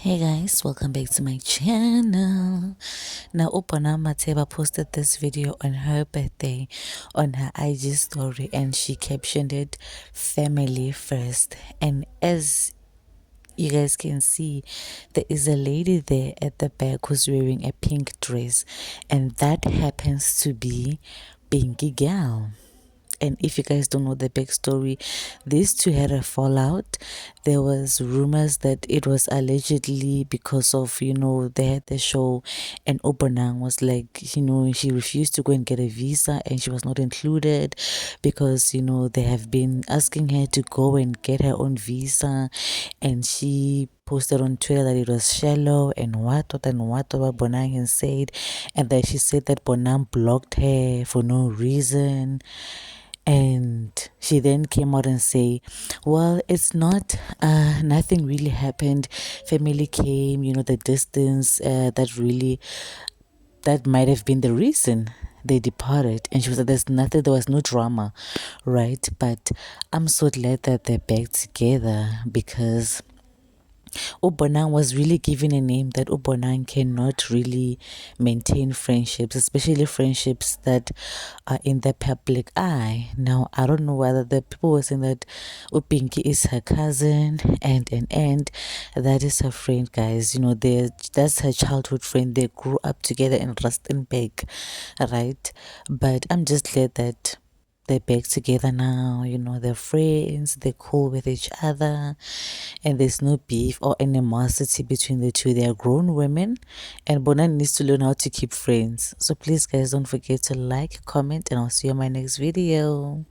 Hey guys, welcome back to my channel. Now Upana Mateba posted this video on her birthday on her IG story and she captioned it family first. And as you guys can see, there is a lady there at the back who's wearing a pink dress, and that happens to be Pinky Gal. And if you guys don't know the backstory, these two had a fallout. There was rumors that it was allegedly because of, they had the show and Obanang was like, she refused to go and get a visa and she was not included because, they have been asking her to go and get her own visa, and she posted on Twitter that it was shallow and what Bonang had said, and that she said that Bonang blocked her for no reason. And she then came out and say, well, it's not, nothing really happened. Family came, the distance, that might have been the reason they departed. And she was like, there's nothing, there was no drama, right? But I'm so glad that they're back together because Ubonang was really given a name that Ubonang cannot really maintain friendships, especially friendships that are in the public eye. Now, I don't know whether the people were saying that Upinki is her cousin and that is her friend, guys. That's her childhood friend. They grew up together in Rustenburg, right? But I'm just glad that they're back together now. They're friends, they're cool with each other, and there's no beef or animosity between the two. They are grown women, and Bonan needs to learn how to keep friends. So please, guys, don't forget to like, comment, and I'll see you in my next video.